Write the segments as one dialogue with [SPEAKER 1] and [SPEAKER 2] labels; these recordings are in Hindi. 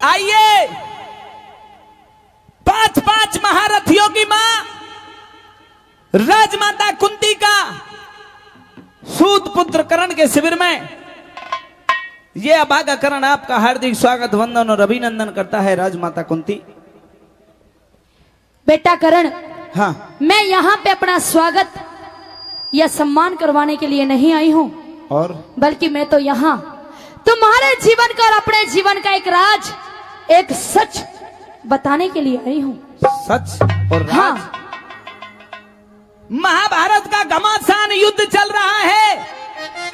[SPEAKER 1] आइए, पांच पांच महारथियों की मां राजमाता कुंती का सूत पुत्र कर्ण के शिविर में यह अभागा कर्ण आपका हार्दिक स्वागत वंदन और अभिनंदन करता है। राजमाता कुंती।
[SPEAKER 2] बेटा कर्ण,
[SPEAKER 1] हाँ,
[SPEAKER 2] मैं यहाँ पे अपना स्वागत या सम्मान करवाने के लिए नहीं आई हूँ,
[SPEAKER 1] और
[SPEAKER 2] बल्कि मैं तो यहाँ तुम्हारे जीवन का और अपने जीवन का एक राज, एक सच बताने के लिए आई हूँ।
[SPEAKER 1] सच और राज।
[SPEAKER 2] हाँ,
[SPEAKER 1] महाभारत का घमासान युद्ध चल रहा है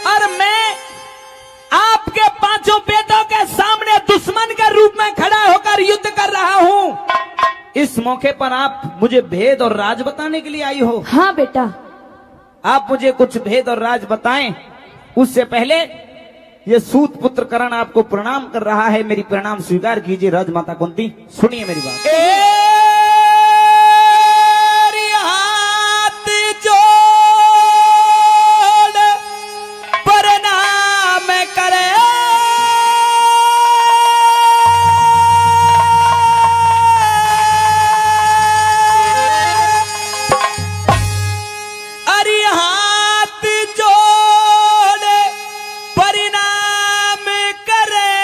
[SPEAKER 1] और मैं आपके पांचों बेटों के सामने दुश्मन के रूप में खड़ा होकर युद्ध कर रहा हूं। इस मौके पर आप मुझे भेद और राज बताने के लिए आई हो।
[SPEAKER 2] हाँ बेटा,
[SPEAKER 1] आप मुझे कुछ भेद और राज बताएं। उससे पहले ये सूत पुत्र कर्ण आपको प्रणाम कर रहा है। मेरी प्रणाम स्वीकार कीजिए। राजमाता कुंती, सुनिए मेरी बात। हाथ जोड़ प्रणाम करे, अरे हाथ जोड़ परिणाम करे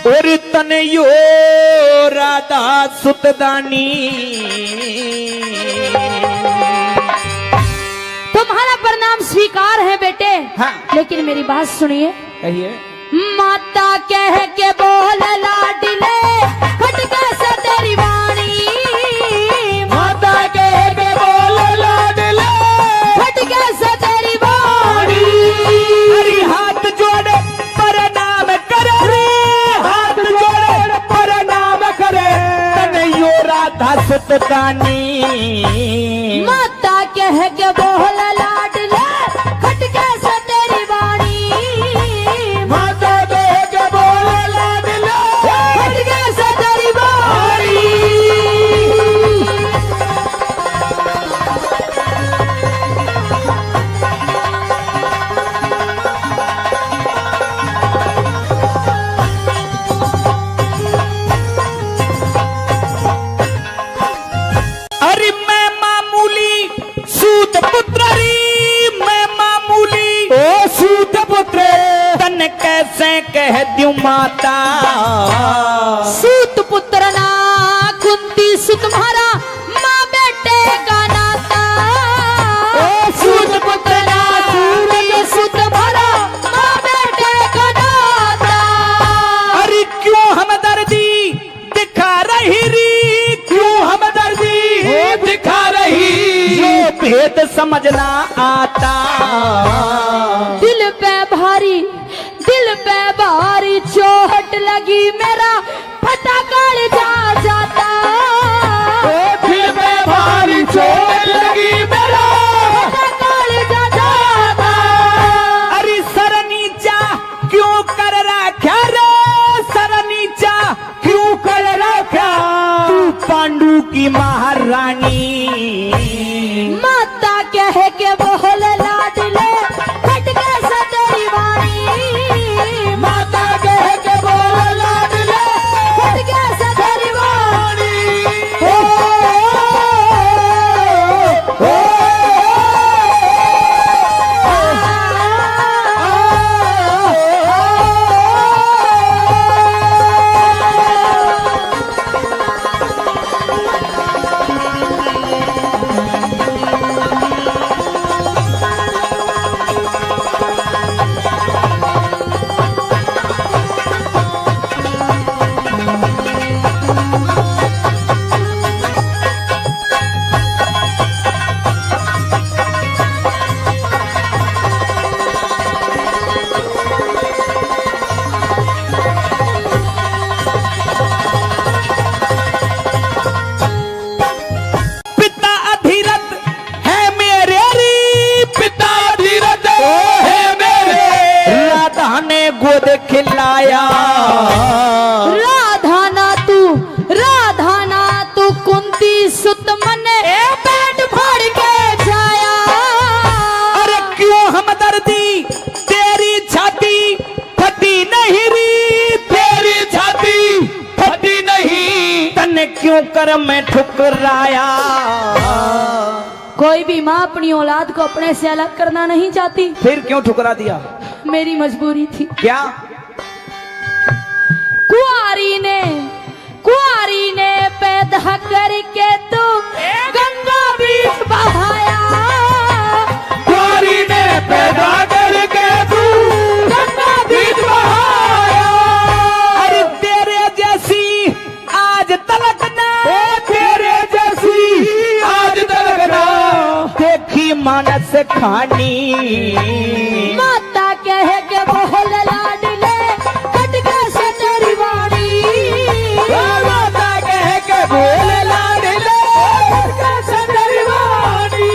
[SPEAKER 1] और तनयो राधा सुतदानी।
[SPEAKER 2] तुम्हारा प्रणाम स्वीकार है बेटे।
[SPEAKER 1] हाँ।
[SPEAKER 2] लेकिन मेरी बात सुनिए।
[SPEAKER 1] कहिए।
[SPEAKER 2] माता कह के बोल लाडले, खटका से तेरी वाणी।
[SPEAKER 1] माता कह के बोल लाडले,
[SPEAKER 2] खटका से तेरी वाणी।
[SPEAKER 1] अरे हाथ जोड़े प्रणाम करे, हाथ जोड़े प्रणाम करे तनयो राधा सुतदानी।
[SPEAKER 2] माता कह के बोल लाडले, खटका से तेरी वाणी।
[SPEAKER 1] माता कह के बोल लाडले,
[SPEAKER 2] खटका से तेरी वाणी।
[SPEAKER 1] अरे मैं मामूली सूत पुत्र री, मैं मामूली ओ सूत पुत्र तन कैसे कह दूं माता।
[SPEAKER 2] सूत पुत्र ना कुंती सुत तुम्हारा माँ बेटे का नाता। सूत पुत्र ना कुंती सुत तुम्हारा माँ बेटे का नाता।
[SPEAKER 1] अरे क्यों हमदर्दी दिखा रही री, क्यों हमदर्दी दिखा रही, ये भेद समझना आता।
[SPEAKER 2] दिल पे भारी चोट लगी, मेरा फटाकड़ जा जाता।
[SPEAKER 1] दिल पे भारी चोट लगी, मेरा
[SPEAKER 2] फटाकड़ जा जाता।
[SPEAKER 1] अरे सर नीचा क्यों कर रखा रे, सर नीचा क्यों कर रखा तू पांडु की महारानी।
[SPEAKER 2] माता कह के बोल लाडले, खटके से तेरी वाणी।
[SPEAKER 1] माता कह के बोल लाडले,
[SPEAKER 2] खटके से तेरी वाणी।
[SPEAKER 1] ओ, ओ, क्यों कर मैं ठुकराया।
[SPEAKER 2] कोई भी माँ अपनी औलाद को अपने से अलग करना नहीं चाहती।
[SPEAKER 1] फिर क्यों ठुकरा दिया?
[SPEAKER 2] मेरी मजबूरी थी।
[SPEAKER 1] क्या?
[SPEAKER 2] कुआरी ने पैदा करके तू गंगा बीच बहाया।
[SPEAKER 1] कुआरी ने पैदा करके तू गंगा बीच बहाया। अरे तेरे जैसी आज तलक ना, तेरे जैसी आज तलक ना देखी मानस खानी।
[SPEAKER 2] माता कह के बोल लाडले खटके से तेरी वाणी।
[SPEAKER 1] माता कह के बोल लाडले खटके से तेरी वाणी।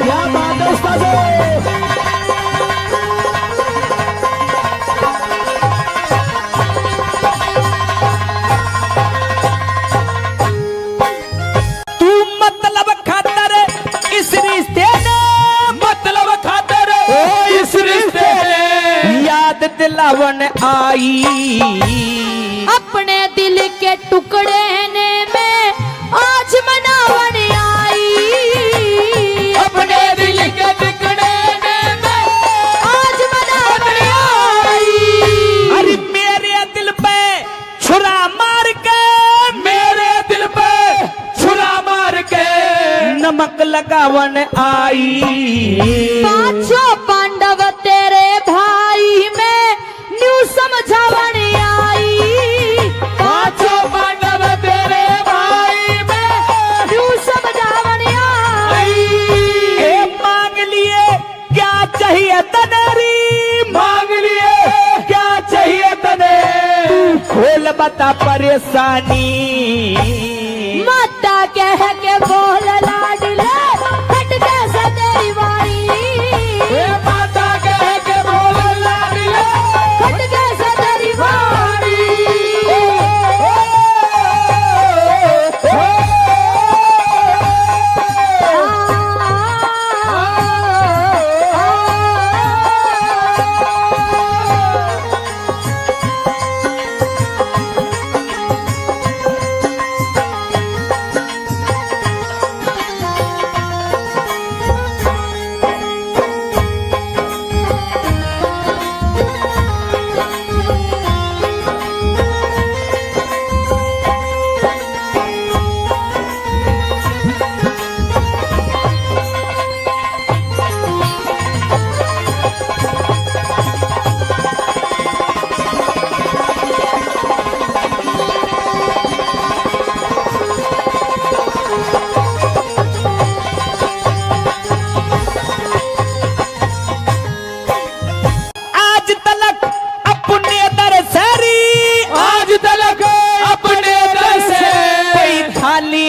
[SPEAKER 1] क्या बात है उस्ताद? तू मतलब खातर इस रिश्ते ने, मतलब खातर इस रिश्ते ने याद दिलावन आई।
[SPEAKER 2] अपने दिल के टुकड़े ने में आज मनावन आई।
[SPEAKER 1] अपने दिल के टुकड़े ने मैं
[SPEAKER 2] आज मनावन आई।
[SPEAKER 1] अरे मेरे दिल पे छुरा मार के, मेरे दिल पे छुरा मार के नमक लगावन आई।
[SPEAKER 2] पांचों पांडव तेरे भाई में न्यू समझावन आई।
[SPEAKER 1] पांचों पांडव तेरे भाई में
[SPEAKER 2] न्यू समझावन आई।
[SPEAKER 1] ए मांग लिए क्या चाहिए तनेरी, मांग लिए क्या चाहिए तने खोल बता परेशानी।
[SPEAKER 2] माता कह के बोल लाडले खटके से तेरी वाणी।
[SPEAKER 1] माता कह के बोल लाडले
[SPEAKER 2] खटके से तेरी वाणी।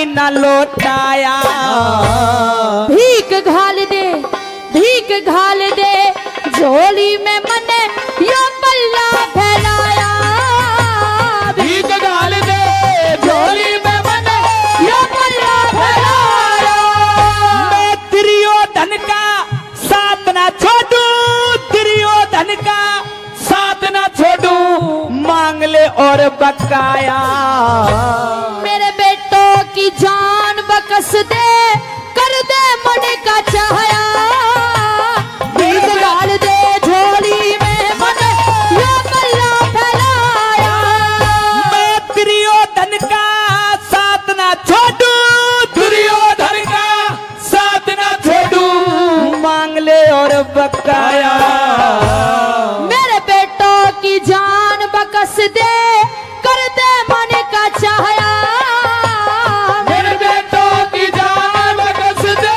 [SPEAKER 2] न लौटाया। भीख घाल दे झोली में मने यो पल्ला फैलाया।
[SPEAKER 1] भीख घाल दे झोली में मने यो पल्ला फैलाया। मैं दुर्योधन का साथ ना छोड़ू, दुर्योधन का साथ ना छोड़ू, मांग ले और बकाया।
[SPEAKER 2] मेरे बेटों की जान बकस दे, कर दे मन का चाहया। भीख घाल दे झोली में मन यो पल्ला फैलाया।
[SPEAKER 1] मैं दुर्योधन का साथ ना छोड़ू, दुर्योधन का साथ ना छोड़ू, मांग ले और बकाया।
[SPEAKER 2] मेरे बेटों की जान बकस दे, कर दे मन का चाहया।
[SPEAKER 1] मेरे बेटों की जान बकस दे,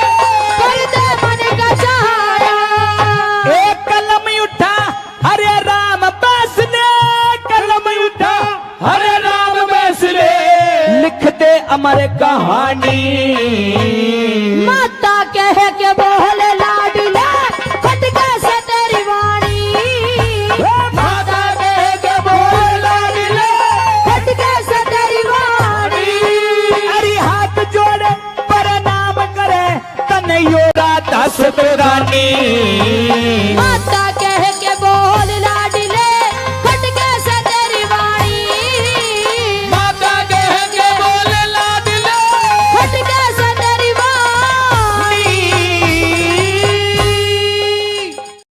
[SPEAKER 2] कर दे मन का चाहया।
[SPEAKER 1] एक कलम उठा हरे राम बस ले, कलम उठा हरे राम बस ले, लिख दे अमर कहानी।
[SPEAKER 2] माता कह के बोल लाडले खटके से तेरी वाणी।
[SPEAKER 1] माता कह के बोल लाडले
[SPEAKER 2] खटके से तेरी
[SPEAKER 3] सुत रानी